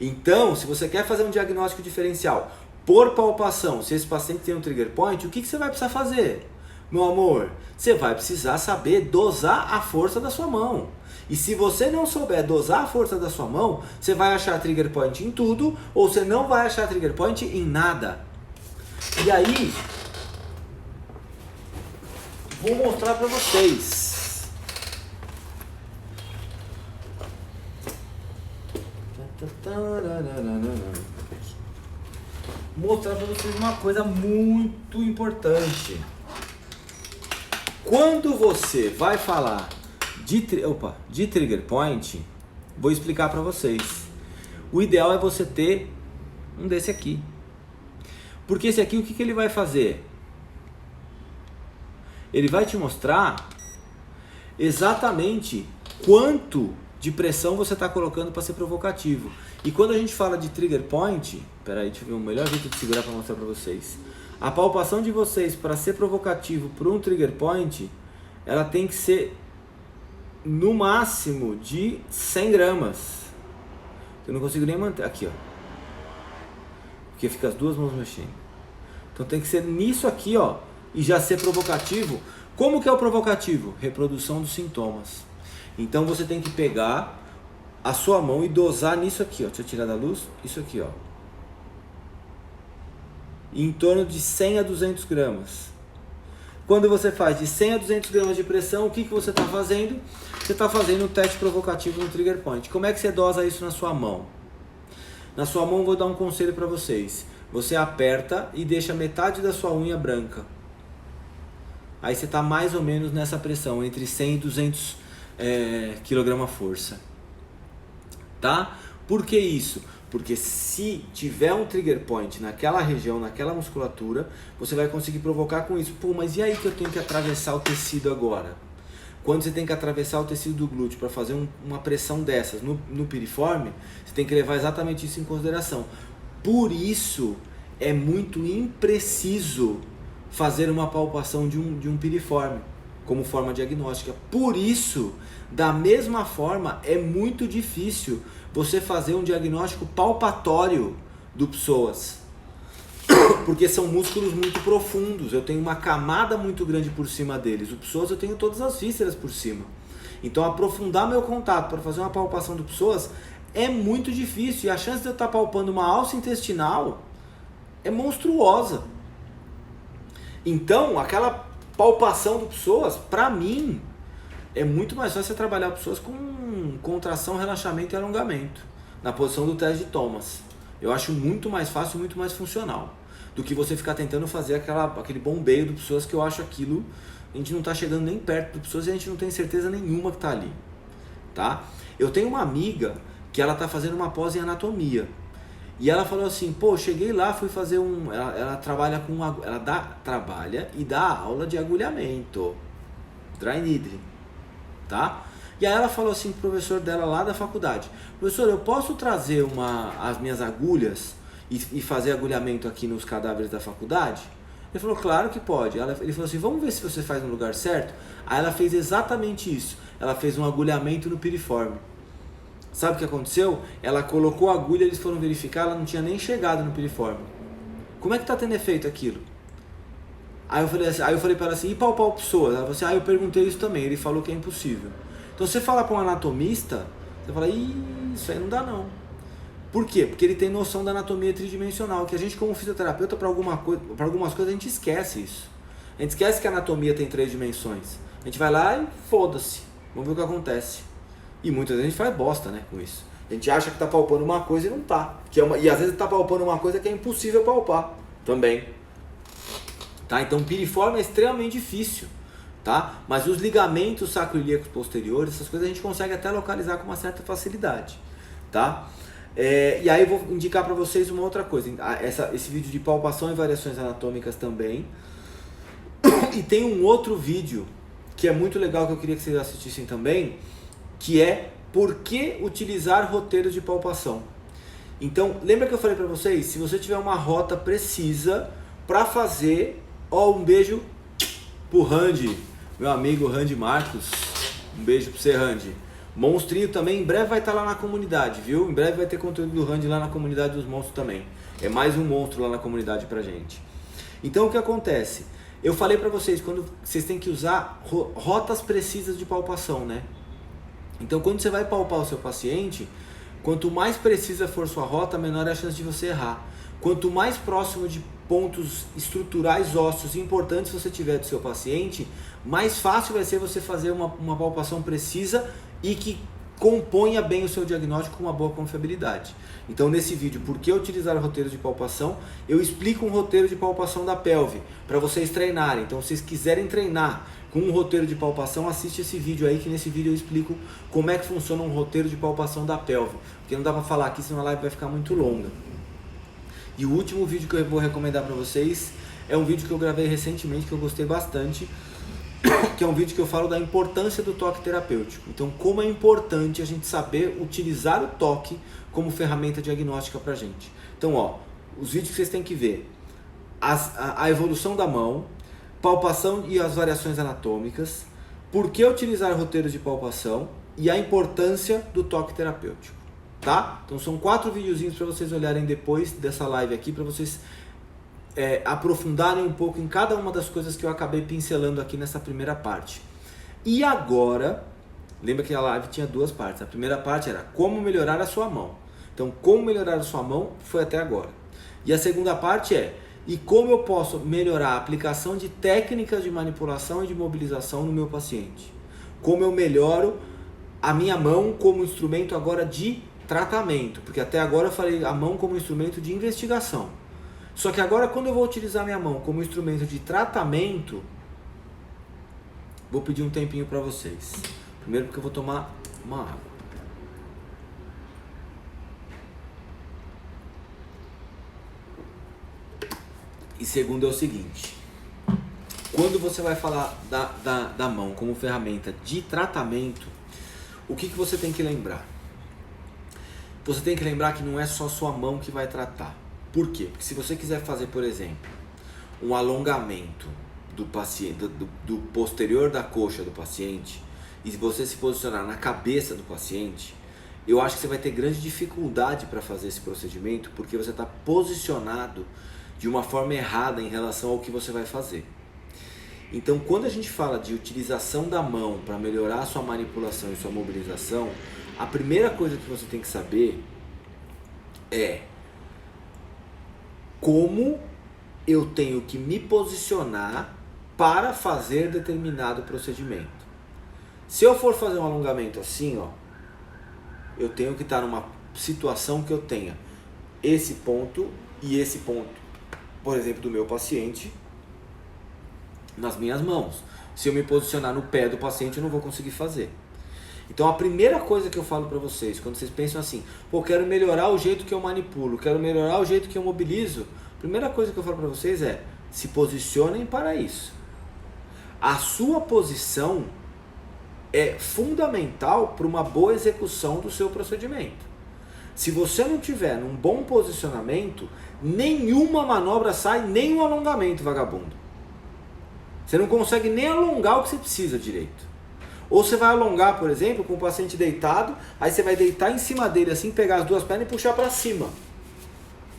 Então, se você quer fazer um diagnóstico diferencial por palpação, se esse paciente tem um trigger point, o que você vai precisar fazer? Meu amor, você vai precisar saber dosar a força da sua mão. E se você não souber dosar a força da sua mão, você vai achar trigger point em tudo, ou você não vai achar trigger point em nada. E aí, vou mostrar para vocês. Mostrar para vocês uma coisa muito importante. Quando você vai falar de trigger point, vou explicar para vocês. O ideal é você ter um desse aqui. Porque esse aqui, o que ele vai fazer? Ele vai te mostrar exatamente quanto de pressão você está colocando para ser provocativo. E quando a gente fala de trigger point, peraí, deixa eu ver o melhor jeito de segurar para mostrar para vocês. A palpação de vocês para ser provocativo para um trigger point, ela tem que ser no máximo de 100 gramas. Eu não consigo nem manter. Aqui, ó. Porque fica as duas mãos mexendo. Então tem que ser nisso aqui, ó. E já ser provocativo. Como que é o provocativo? Reprodução dos sintomas. Então você tem que pegar a sua mão e dosar nisso aqui, ó. Deixa eu tirar da luz. Isso aqui, ó. Em torno de 100 a 200 gramas. Quando você faz de 100 a 200 gramas de pressão, o que você está fazendo? Você está fazendo um teste provocativo no trigger point. Como é que você dosa isso na sua mão? Na sua mão, vou dar um conselho para vocês. Você aperta e deixa metade da sua unha branca. Aí você está mais ou menos nessa pressão, entre 100 e 200 kg-força. Tá? Por que isso? Porque se tiver um trigger point naquela região, naquela musculatura, você vai conseguir provocar com isso. Pô, mas e aí que eu tenho que atravessar o tecido agora? Quando você tem que atravessar o tecido do glúteo para fazer uma pressão dessas no piriforme, você tem que levar exatamente isso em consideração. Por isso é muito impreciso fazer uma palpação de um piriforme como forma diagnóstica. Por isso, da mesma forma, é muito difícil você fazer um diagnóstico palpatório do psoas. Porque são músculos muito profundos, eu tenho uma camada muito grande por cima deles. O psoas eu tenho todas as vísceras por cima. Então aprofundar meu contato para fazer uma palpação do psoas é muito difícil. E a chance de eu estar palpando uma alça intestinal é monstruosa. Então aquela palpação do psoas, para mim, é muito mais fácil você trabalhar psoas com contração, relaxamento e alongamento. Na posição do teste de Thomas. Eu acho muito mais fácil, muito mais funcional. Do que você ficar tentando fazer aquele bombeio do psoas, que eu acho aquilo, a gente não está chegando nem perto do psoas e a gente não tem certeza nenhuma que está ali. Tá? Eu tenho uma amiga que ela está fazendo uma pós em anatomia. E ela falou assim, pô, cheguei lá, fui fazer ela trabalha trabalha e dá aula de agulhamento, dry needling, tá? E aí ela falou assim pro professor dela lá da faculdade, professor, eu posso trazer as minhas agulhas e fazer agulhamento aqui nos cadáveres da faculdade? Ele falou, claro que pode. Ele falou assim, vamos ver se você faz no lugar certo? Aí ela fez exatamente isso, ela fez um agulhamento no piriforme. Sabe o que aconteceu? Ela colocou a agulha, eles foram verificar, ela não tinha nem chegado no piriforme. Como é que tá tendo efeito aquilo? Aí eu falei para ela assim, e palpar o psoas? Ela falou assim, eu perguntei isso também, ele falou que é impossível. Então você fala para um anatomista, você fala, isso aí não dá não. Por quê? Porque ele tem noção da anatomia tridimensional, que a gente como fisioterapeuta, para algumas coisas a gente esquece isso. A gente esquece que a anatomia tem 3 dimensões. A gente vai lá e foda-se, vamos ver o que acontece. E muitas vezes a gente faz bosta, né, com isso. A gente acha que tá palpando uma coisa e não tá. E às vezes tá palpando uma coisa que é impossível palpar também. Tá? Então piriforme é extremamente difícil. Tá? Mas os ligamentos sacroiliacos posteriores, essas coisas a gente consegue até localizar com uma certa facilidade. Tá? E aí eu vou indicar para vocês uma outra coisa. Esse vídeo de palpação e variações anatômicas também. E tem um outro vídeo que é muito legal que eu queria que vocês assistissem também, que é por que utilizar roteiros de palpação. Então, lembra que eu falei para vocês? Se você tiver uma rota precisa para fazer, um beijo pro Randy, meu amigo Randy Marcos, um beijo pro você, Randy. Monstrinho também, em breve vai estar lá na comunidade, viu? Em breve vai ter conteúdo do Randy lá na comunidade dos monstros também. É mais um monstro lá na comunidade pra gente. Então o que acontece? Eu falei pra vocês, quando vocês têm que usar rotas precisas de palpação, né? Então quando você vai palpar o seu paciente, quanto mais precisa for sua rota, menor é a chance de você errar. Quanto mais próximo de pontos estruturais ósseos importantes você tiver do seu paciente, mais fácil vai ser você fazer uma palpação precisa e que componha bem o seu diagnóstico com uma boa confiabilidade. Então nesse vídeo, por que utilizar roteiros de palpação, eu explico um roteiro de palpação da pelve, para vocês treinarem. Então se vocês quiserem treinar com um roteiro de palpação, assiste esse vídeo aí, que nesse vídeo eu explico como é que funciona um roteiro de palpação da pelve, porque não dá para falar aqui, senão a live vai ficar muito longa. E o último vídeo que eu vou recomendar para vocês é um vídeo que eu gravei recentemente, que eu gostei bastante, que é um vídeo que eu falo da importância do toque terapêutico. Então, como é importante a gente saber utilizar o toque como ferramenta diagnóstica pra gente. Então, os vídeos que vocês têm que ver: a evolução da mão, palpação e as variações anatômicas, por que utilizar roteiros de palpação e a importância do toque terapêutico, tá? Então são 4 videozinhos para vocês olharem depois dessa live aqui, para vocês aprofundarem um pouco em cada uma das coisas que eu acabei pincelando aqui nessa primeira parte. E agora, lembra que a live tinha 2 partes. A primeira parte era como melhorar a sua mão. Então, como melhorar a sua mão foi até agora. E a segunda parte e como eu posso melhorar a aplicação de técnicas de manipulação e de mobilização no meu paciente. Como eu melhoro a minha mão como instrumento agora de tratamento. Porque até agora eu falei a mão como instrumento de investigação. Só que agora, quando eu vou utilizar minha mão como instrumento de tratamento, vou pedir um tempinho para vocês. Primeiro porque eu vou tomar uma água. E segundo é o seguinte: quando você vai falar da mão como ferramenta de tratamento, o que você tem que lembrar? Você tem que lembrar que não é só sua mão que vai tratar. Por quê? Porque se você quiser fazer, por exemplo, um alongamento do paciente, do posterior da coxa do paciente, e se você se posicionar na cabeça do paciente, eu acho que você vai ter grande dificuldade para fazer esse procedimento, porque você está posicionado de uma forma errada em relação ao que você vai fazer. Então, quando a gente fala de utilização da mão para melhorar a sua manipulação e sua mobilização, a primeira coisa que você tem que saber é como eu tenho que me posicionar para fazer determinado procedimento. Se eu for fazer um alongamento assim, eu tenho que estar numa situação que eu tenha esse ponto e esse ponto, por exemplo, do meu paciente, nas minhas mãos. Se eu me posicionar no pé do paciente, eu não vou conseguir fazer. Então a primeira coisa que eu falo para vocês, quando vocês pensam assim, pô, quero melhorar o jeito que eu manipulo, quero melhorar o jeito que eu mobilizo, a primeira coisa que eu falo para vocês é, se posicionem para isso. A sua posição é fundamental para uma boa execução do seu procedimento. Se você não tiver num bom posicionamento, nenhuma manobra sai, nem um alongamento, vagabundo. Você não consegue nem alongar o que você precisa direito. Ou você vai alongar, por exemplo, com o paciente deitado, aí você vai deitar em cima dele assim, pegar as duas pernas e puxar para cima.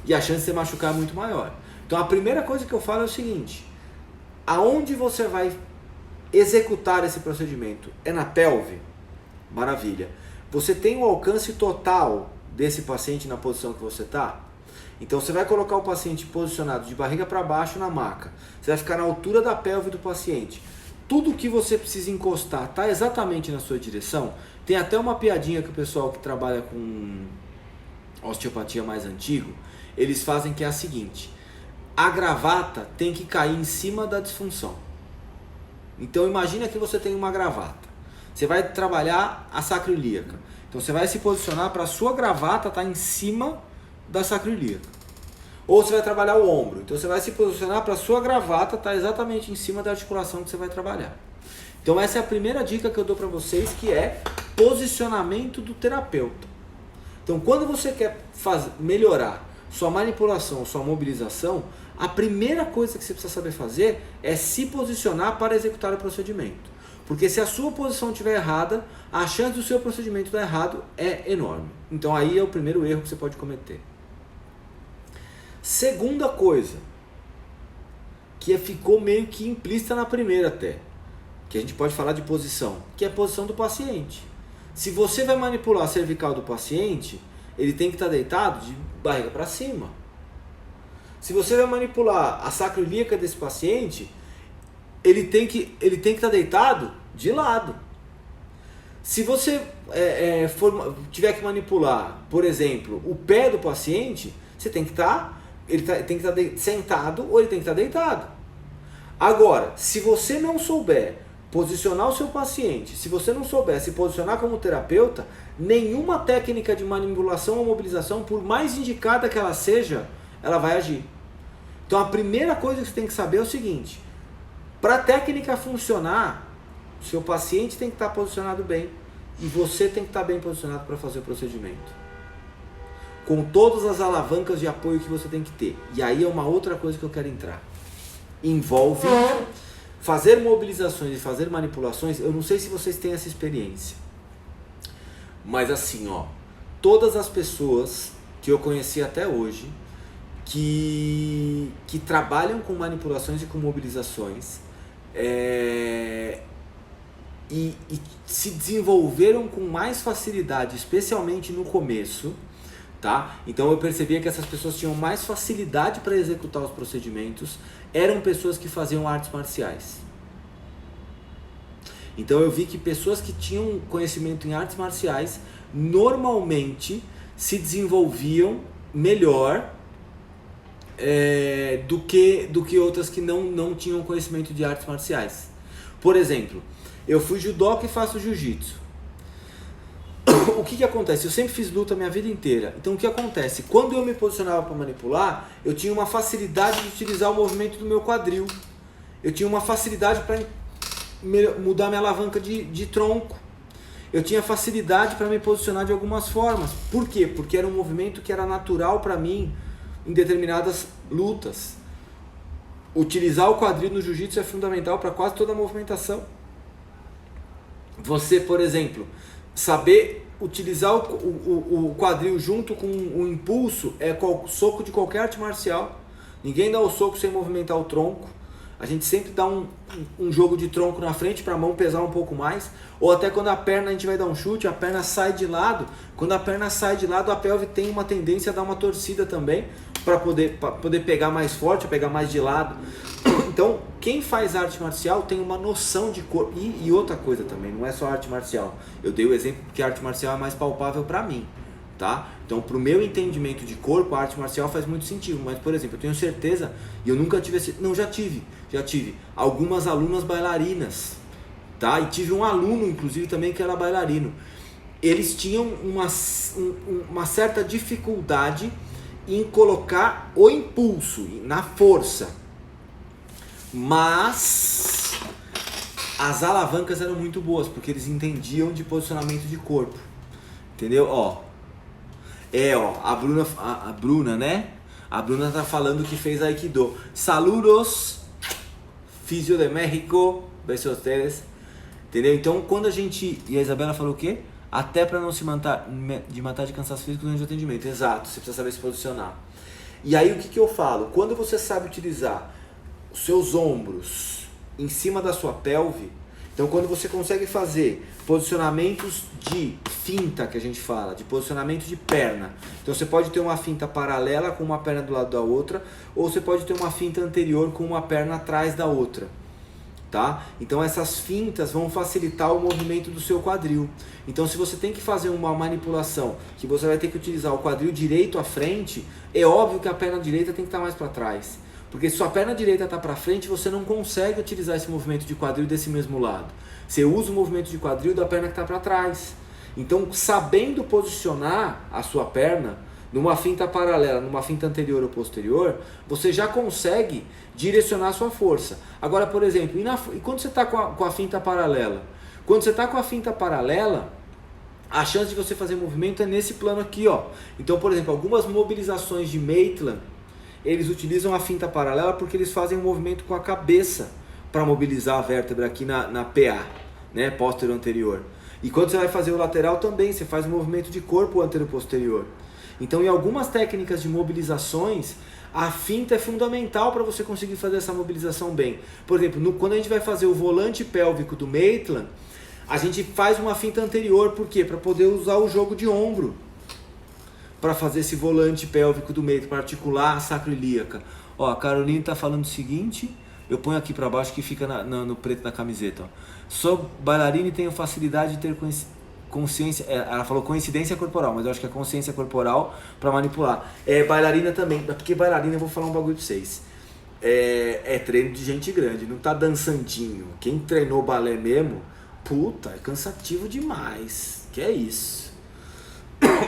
E a chance de você machucar é muito maior. Então a primeira coisa que eu falo é o seguinte, aonde você vai executar esse procedimento? É na pelve? Maravilha. Você tem o alcance total desse paciente na posição que você está? Então você vai colocar o paciente posicionado de barriga para baixo na maca. Você vai ficar na altura da pelve do paciente. Tudo que você precisa encostar está exatamente na sua direção. Tem até uma piadinha que o pessoal que trabalha com osteopatia mais antigo, eles fazem, que é a seguinte: a gravata tem que cair em cima da disfunção. Então imagina que você tem uma gravata. Você vai trabalhar a sacroiliaca. Então você vai se posicionar para a sua gravata estar em cima da sacroiliaca. Ou você vai trabalhar o ombro. Então você vai se posicionar para a sua gravata estar exatamente em cima da articulação que você vai trabalhar. Então essa é a primeira dica que eu dou para vocês, que é posicionamento do terapeuta. Então quando você quer melhorar sua manipulação, sua mobilização, a primeira coisa que você precisa saber fazer é se posicionar para executar o procedimento. Porque se a sua posição estiver errada, a chance do seu procedimento dar errado é enorme. Então aí é o primeiro erro que você pode cometer. Segunda coisa, que ficou meio que implícita na primeira até, que a gente pode falar de posição, que é a posição do paciente. Se você vai manipular a cervical do paciente, ele tem que estar deitado de barriga para cima. Se você vai manipular a sacroiliaca desse paciente, ele tem que estar deitado de lado. Se você tiver que manipular, por exemplo, o pé do paciente, você tem que estar sentado ou ele tem que estar deitado. Agora, se você não souber posicionar o seu paciente, se você não souber se posicionar como terapeuta, nenhuma técnica de manipulação ou mobilização, por mais indicada que ela seja, ela vai agir. Então a primeira coisa que você tem que saber é o seguinte: para a técnica funcionar, o seu paciente tem que estar posicionado bem e você tem que estar bem posicionado para fazer o procedimento, com todas as alavancas de apoio que você tem que ter. E aí é uma outra coisa que eu quero entrar. Envolve fazer mobilizações e fazer manipulações. Eu não sei se vocês têm essa experiência, mas assim, ó, todas as pessoas que eu conheci até hoje que trabalham com manipulações e com mobilizações e se desenvolveram com mais facilidade, especialmente no começo, tá? Então eu percebia que essas pessoas tinham mais facilidade para executar os procedimentos, eram pessoas que faziam artes marciais. Então eu vi que pessoas que tinham conhecimento em artes marciais normalmente se desenvolviam melhor do que outras que não tinham conhecimento de artes marciais. Por exemplo, eu fui judoca e faço jiu-jitsu. O que acontece? Eu sempre fiz luta a minha vida inteira. Então o que acontece? Quando eu me posicionava para manipular, eu tinha uma facilidade de utilizar o movimento do meu quadril. Eu tinha uma facilidade para mudar minha alavanca de tronco. Eu tinha facilidade para me posicionar de algumas formas. Por quê? Porque era um movimento que era natural para mim em determinadas lutas. Utilizar o quadril no jiu-jitsu é fundamental para quase toda a movimentação. Você, por exemplo, saber utilizar o quadril junto com o impulso é soco de qualquer arte marcial. Ninguém dá o soco sem movimentar o tronco. A gente sempre dá um jogo de tronco na frente para a mão pesar um pouco mais. Ou até quando a perna a gente vai dar um chute, a perna sai de lado. Quando a perna sai de lado, a pelve tem uma tendência a dar uma torcida também, para poder pegar mais forte, pegar mais de lado. Então, quem faz arte marcial tem uma noção de corpo. E outra coisa também, não é só arte marcial. Eu dei o exemplo porque a arte marcial é mais palpável para mim, tá? Então, pro meu entendimento de corpo, a arte marcial faz muito sentido. Mas, por exemplo, eu tenho certeza, e eu nunca tive esse... Não, já tive algumas alunas bailarinas. tá? E tive um aluno, inclusive, também que era bailarino. Eles tinham uma certa dificuldade em colocar o impulso, na força. Mas as alavancas eram muito boas, porque eles entendiam de posicionamento de corpo. Entendeu? A Bruna, né? A Bruna tá falando que fez Aikido. Saludos, Fisio de México, besos a ustedes. Entendeu? Então, quando a gente... E a Isabela falou o quê? Até para não se matar de cansaço físico durante o atendimento. Exato, você precisa saber se posicionar. E aí, o que eu falo? Quando você sabe utilizar os seus ombros em cima da sua pelve, então quando você consegue fazer posicionamentos de finta, que a gente fala, de posicionamento de perna, então você pode ter uma finta paralela com uma perna do lado da outra, ou você pode ter uma finta anterior com uma perna atrás da outra, tá? Então essas fintas vão facilitar o movimento do seu quadril. Então se você tem que fazer uma manipulação que você vai ter que utilizar o quadril direito à frente, é óbvio que a perna direita tem que estar mais para trás. Porque se sua perna direita está para frente, você não consegue utilizar esse movimento de quadril desse mesmo lado. Você usa o movimento de quadril da perna que está para trás. Então, sabendo posicionar a sua perna numa finta paralela, numa finta anterior ou posterior, você já consegue direcionar a sua força. Agora, por exemplo, e quando você está com a finta paralela? Quando você está com a finta paralela, a chance de você fazer movimento é nesse plano aqui, ó. Então, por exemplo, algumas mobilizações de Maitland, eles utilizam a finta paralela porque eles fazem um movimento com a cabeça para mobilizar a vértebra aqui na PA, né, posterior anterior. E quando você vai fazer o lateral também, você faz um movimento de corpo anterior posterior. Então, em algumas técnicas de mobilizações, a finta é fundamental para você conseguir fazer essa mobilização bem. Por exemplo, quando a gente vai fazer o volante pélvico do Maitland, a gente faz uma finta anterior, por quê? Para poder usar o jogo de ombro, para fazer esse volante pélvico do meio, para articular a sacroiliaca. Ó, a Caroline tá falando o seguinte, eu ponho aqui para baixo que fica no preto da camiseta. Ó. Sou bailarina e tenho facilidade de ter consciência, ela falou coincidência corporal, mas eu acho que é consciência corporal para manipular. É bailarina também, porque bailarina, eu vou falar um bagulho pra vocês. É treino de gente grande, não tá dançantinho. Quem treinou balé mesmo, puta, é cansativo demais. Que é isso?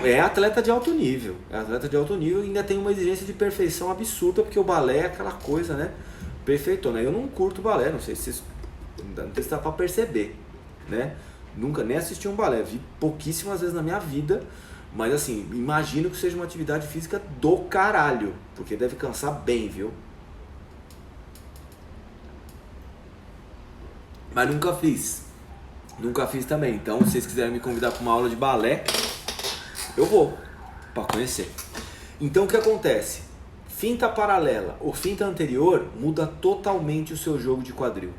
É atleta de alto nível, e ainda tem uma exigência de perfeição absurda, porque o balé é aquela coisa, né, perfeitona. Eu não curto balé, não sei se dá pra perceber, né, nunca nem assisti um balé, vi pouquíssimas vezes na minha vida, mas assim, imagino que seja uma atividade física do caralho, porque deve cansar bem, viu, mas nunca fiz também. Então, se vocês quiserem me convidar para uma aula de balé, eu vou, para conhecer. Então o que acontece? Finta paralela ou finta anterior muda totalmente o seu jogo de quadril.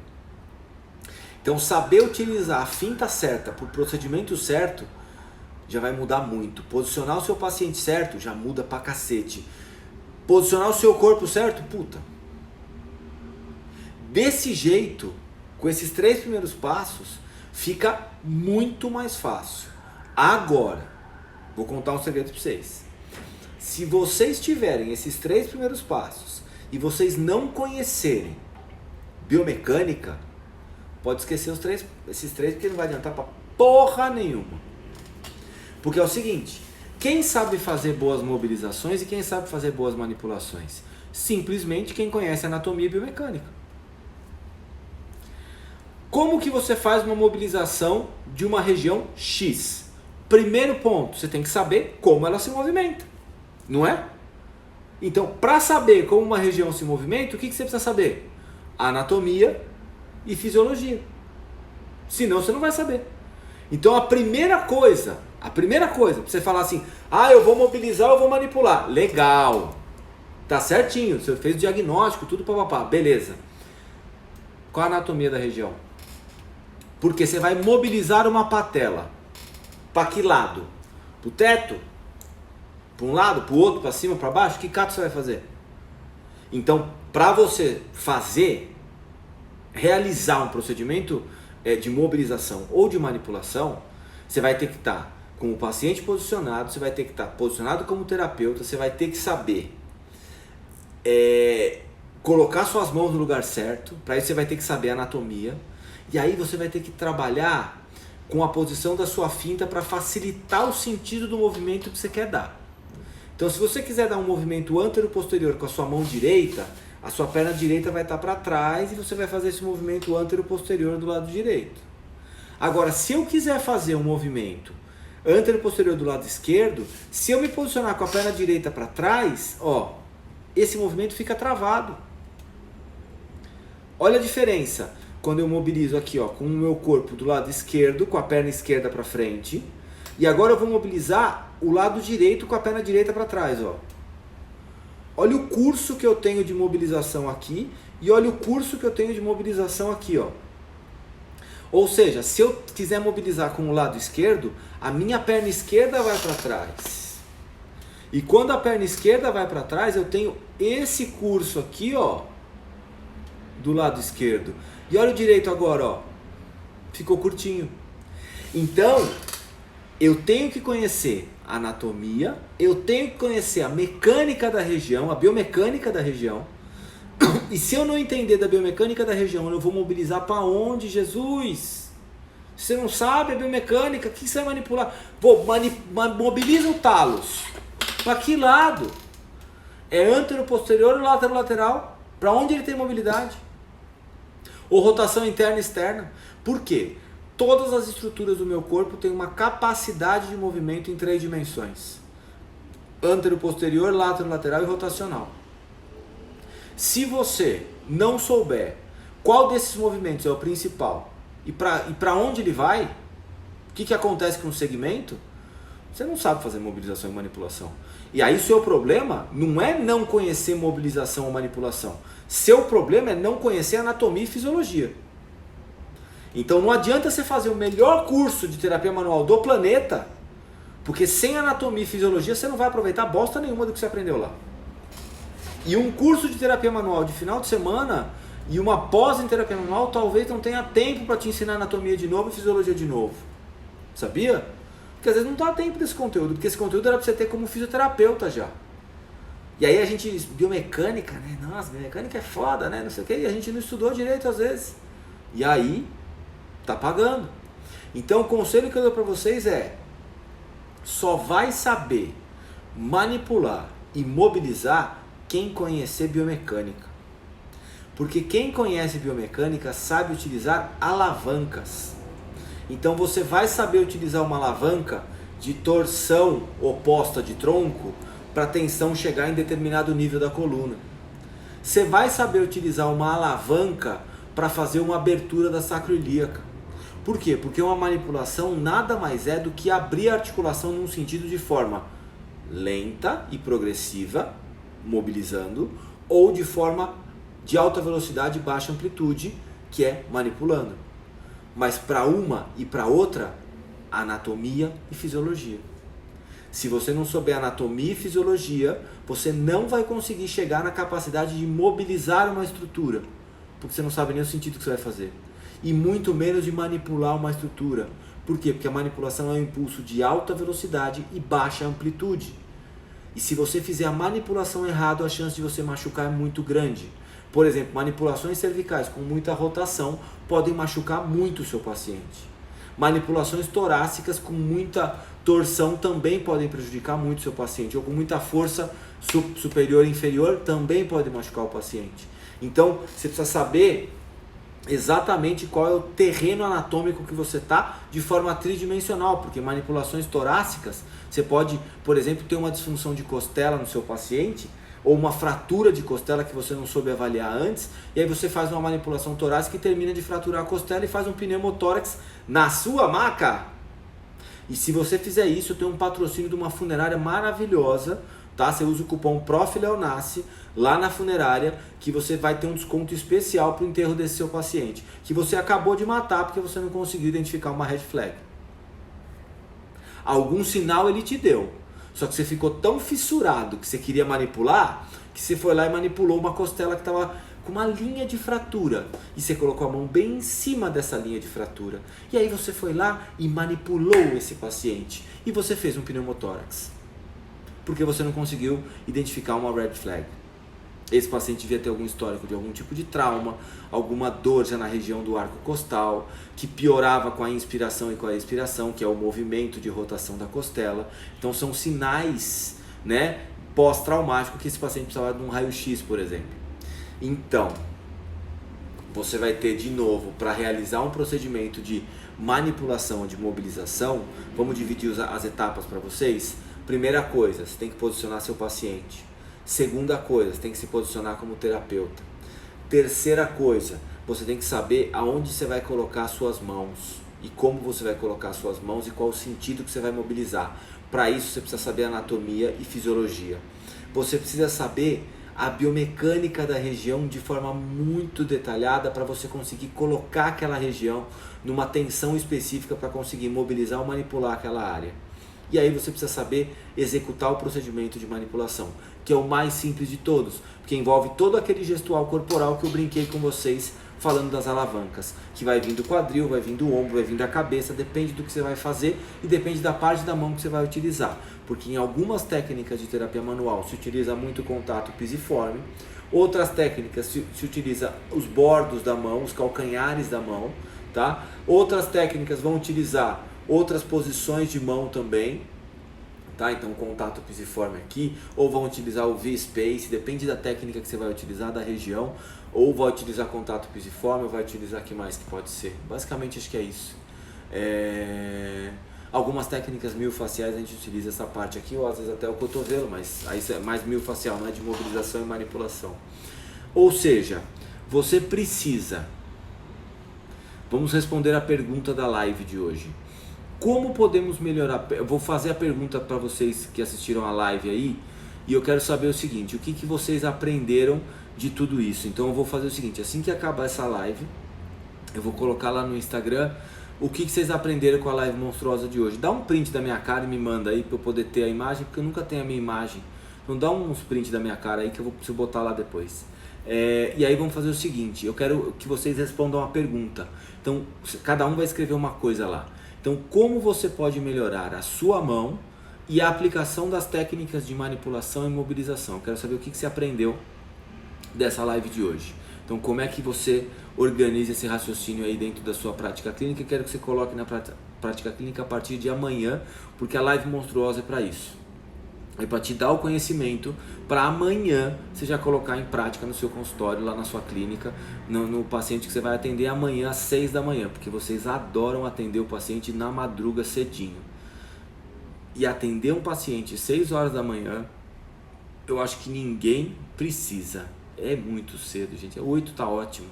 Então saber utilizar a finta certa para o procedimento certo já vai mudar muito. Posicionar o seu paciente certo já muda pra cacete. Posicionar o seu corpo certo, puta. Desse jeito, com esses 3 primeiros passos, fica muito mais fácil. Agora, vou contar um segredo para vocês. Se vocês tiverem esses 3 primeiros passos e vocês não conhecerem biomecânica, pode esquecer esses 3 porque não vai adiantar para porra nenhuma. Porque é o seguinte, quem sabe fazer boas mobilizações e quem sabe fazer boas manipulações? Simplesmente quem conhece anatomia e biomecânica. Como que você faz uma mobilização de uma região X? Primeiro ponto, você tem que saber como ela se movimenta, não é? Então, para saber como uma região se movimenta, o que você precisa saber? Anatomia e fisiologia. Senão você não vai saber. Então a primeira coisa, para você falar assim, eu vou mobilizar, eu vou manipular. Legal, tá certinho, você fez o diagnóstico, tudo papapá, beleza. Qual a anatomia da região? Porque você vai mobilizar uma patela. Para que lado? Para o teto? Para um lado, para o outro, para cima, para baixo? Que cato você vai fazer? Então, para você realizar um procedimento de mobilização ou de manipulação, você vai ter que estar com o paciente posicionado, você vai ter que estar posicionado como terapeuta, você vai ter que saber colocar suas mãos no lugar certo, para isso você vai ter que saber anatomia. E aí você vai ter que trabalhar com a posição da sua finta para facilitar o sentido do movimento que você quer dar. Então, se você quiser dar um movimento antero-posterior com a sua mão direita, a sua perna direita vai estar para trás e você vai fazer esse movimento antero-posterior do lado direito. Agora, se eu quiser fazer um movimento antero-posterior do lado esquerdo, se eu me posicionar com a perna direita para trás, ó, esse movimento fica travado. Olha a diferença quando eu mobilizo aqui, ó, com o meu corpo do lado esquerdo, com a perna esquerda para frente, e agora eu vou mobilizar o lado direito com a perna direita para trás, ó. Olha o curso que eu tenho de mobilização aqui e olha o curso que eu tenho de mobilização aqui, ó. Ou seja, se eu quiser mobilizar com o lado esquerdo, a minha perna esquerda vai para trás. E quando a perna esquerda vai para trás, eu tenho esse curso aqui, ó, do lado esquerdo. E olha o direito agora, ó. Ficou curtinho. Então, eu tenho que conhecer a anatomia, eu tenho que conhecer a mecânica da região, a biomecânica da região. E se eu não entender da biomecânica da região, eu vou mobilizar para onde, Jesus? Se você não sabe a biomecânica, o que você vai manipular? Pô, mobiliza o talos. Para que lado? É antero-posterior ou lateral-lateral? Para onde ele tem mobilidade? Ou rotação interna e externa? Por quê? Todas as estruturas do meu corpo têm uma capacidade de movimento em 3 dimensões. Antero-posterior, lateral e rotacional. Se você não souber qual desses movimentos é o principal e para onde ele vai, o que acontece com o segmento, você não sabe fazer mobilização e manipulação. E aí o seu problema não é não conhecer mobilização ou manipulação. Seu problema é não conhecer anatomia e fisiologia. Então não adianta você fazer o melhor curso de terapia manual do planeta, porque sem anatomia e fisiologia você não vai aproveitar bosta nenhuma do que você aprendeu lá. E um curso de terapia manual de final de semana e uma pós em terapia manual talvez não tenha tempo para te ensinar anatomia de novo e fisiologia de novo. Sabia? Porque às vezes não dá tempo desse conteúdo, porque esse conteúdo era para você ter como fisioterapeuta já. E aí a gente, biomecânica, né? Nossa, biomecânica é foda, né? Não sei o quê, e a gente não estudou direito às vezes. E aí, tá pagando. Então o conselho que eu dou para vocês é, só vai saber manipular e mobilizar quem conhecer biomecânica. Porque quem conhece biomecânica sabe utilizar alavancas. Então você vai saber utilizar uma alavanca de torção oposta de tronco para a tensão chegar em determinado nível da coluna. Você vai saber utilizar uma alavanca para fazer uma abertura da sacroiliaca. Por quê? Porque uma manipulação nada mais é do que abrir a articulação num sentido de forma lenta e progressiva, mobilizando, ou de forma de alta velocidade e baixa amplitude, que é manipulando. Mas para uma e para outra, anatomia e fisiologia. Se você não souber anatomia e fisiologia, você não vai conseguir chegar na capacidade de mobilizar uma estrutura, porque você não sabe nem o sentido que você vai fazer. E muito menos de manipular uma estrutura. Por quê? Porque a manipulação é um impulso de alta velocidade e baixa amplitude. E se você fizer a manipulação errada, a chance de você machucar é muito grande. Por exemplo, manipulações cervicais com muita rotação podem machucar muito o seu paciente. Manipulações torácicas com muita torção também podem prejudicar muito o seu paciente. Ou com muita força superior e inferior também pode machucar o paciente. Então, você precisa saber exatamente qual é o terreno anatômico que você está de forma tridimensional, porque manipulações torácicas, você pode, por exemplo, ter uma disfunção de costela no seu paciente, ou uma fratura de costela que você não soube avaliar antes, e aí você faz uma manipulação torácica e termina de fraturar a costela e faz um pneumotórax na sua maca. E se você fizer isso, eu tenho um patrocínio de uma funerária maravilhosa, tá? Você usa o cupom PROFLEONASSE lá na funerária, que você vai ter um desconto especial para o enterro desse seu paciente, que você acabou de matar porque você não conseguiu identificar uma red flag. Algum sinal ele te deu, só que você ficou tão fissurado que você queria manipular, que você foi lá e manipulou uma costela que estava com uma linha de fratura, e você colocou a mão bem em cima dessa linha de fratura, e aí você foi lá e manipulou esse paciente, e você fez um pneumotórax, porque você não conseguiu identificar uma red flag. Esse paciente devia ter algum histórico de algum tipo de trauma, alguma dor já na região do arco costal, que piorava com a inspiração e com a expiração, que é o movimento de rotação da costela. Então são sinais, né, pós-traumático que esse paciente precisava de um raio-x, por exemplo. Então, você vai ter de novo, para realizar um procedimento de manipulação, de mobilização, vamos dividir as etapas para vocês. Primeira coisa, você tem que posicionar seu paciente. Segunda coisa, você tem que se posicionar como terapeuta. Terceira coisa, você tem que saber aonde você vai colocar suas mãos e como você vai colocar suas mãos e qual o sentido que você vai mobilizar. Para isso você precisa saber anatomia e fisiologia. Você precisa saber a biomecânica da região de forma muito detalhada para você conseguir colocar aquela região numa tensão específica para conseguir mobilizar ou manipular aquela área. E aí você precisa saber executar o procedimento de manipulação, que é o mais simples de todos, porque envolve todo aquele gestual corporal que eu brinquei com vocês falando das alavancas, que vai vir do quadril, vai vir do ombro, vai vir da cabeça, depende do que você vai fazer e depende da parte da mão que você vai utilizar, porque em algumas técnicas de terapia manual se utiliza muito contato pisiforme, outras técnicas se utiliza os bordos da mão, os calcanhares da mão, tá? Outras técnicas vão utilizar outras posições de mão também, tá? Então contato pisiforme aqui, ou vão utilizar o V-Space, depende da técnica que você vai utilizar, da região, ou vai utilizar contato pisiforme, ou vai utilizar o que mais que pode ser. Basicamente acho que é isso. Algumas técnicas miofasciais a gente utiliza essa parte aqui, ou às vezes até o cotovelo, mas aí é mais miofascial, não é de mobilização e manipulação. Ou seja, você precisa... Vamos responder a pergunta da live de hoje. Como podemos melhorar? Eu vou fazer a pergunta para vocês que assistiram a live aí, e eu quero saber o seguinte, o que vocês aprenderam de tudo isso? Então eu vou fazer o seguinte, assim que acabar essa live, eu vou colocar lá no Instagram o que vocês aprenderam com a live monstruosa de hoje. Dá um print da minha cara e me manda aí para eu poder ter a imagem, porque eu nunca tenho a minha imagem. Então dá uns prints da minha cara aí que eu preciso botar lá depois. E aí vamos fazer o seguinte, eu quero que vocês respondam a pergunta. Então cada um vai escrever uma coisa lá. Então, como você pode melhorar a sua mão e a aplicação das técnicas de manipulação e mobilização? Eu quero saber o que você aprendeu dessa live de hoje. Então, como é que você organiza esse raciocínio aí dentro da sua prática clínica? Eu quero que você coloque na prática clínica a partir de amanhã, porque a live monstruosa é para isso. É para te dar o conhecimento para amanhã você já colocar em prática no seu consultório, lá na sua clínica, no paciente que você vai atender amanhã às 6 da manhã, porque vocês adoram atender o paciente na madruga cedinho. E atender um paciente às 6 horas da manhã, eu acho que ninguém precisa. É muito cedo, gente. 8 tá ótimo.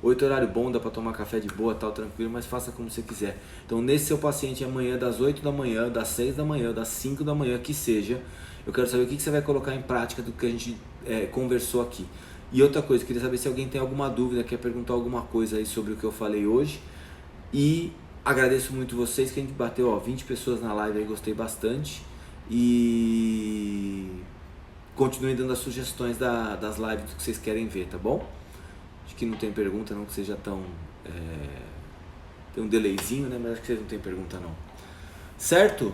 8 é horário bom, dá para tomar café de boa, tal, tranquilo, mas faça como você quiser. Então, nesse seu paciente amanhã, das 8 da manhã, das 6 da manhã, das 5 da manhã, que seja, eu quero saber o que você vai colocar em prática do que a gente conversou aqui. E outra coisa, eu queria saber se alguém tem alguma dúvida, quer perguntar alguma coisa aí sobre o que eu falei hoje. E agradeço muito vocês, que a gente bateu 20 pessoas na live aí, gostei bastante. E continuem dando as sugestões das lives que vocês querem ver, tá bom? Acho que não tem pergunta não, que seja tão... tem um delayzinho, né? Mas acho que vocês não tem pergunta não. Certo?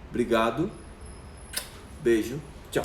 Obrigado. Beijo. Tchau.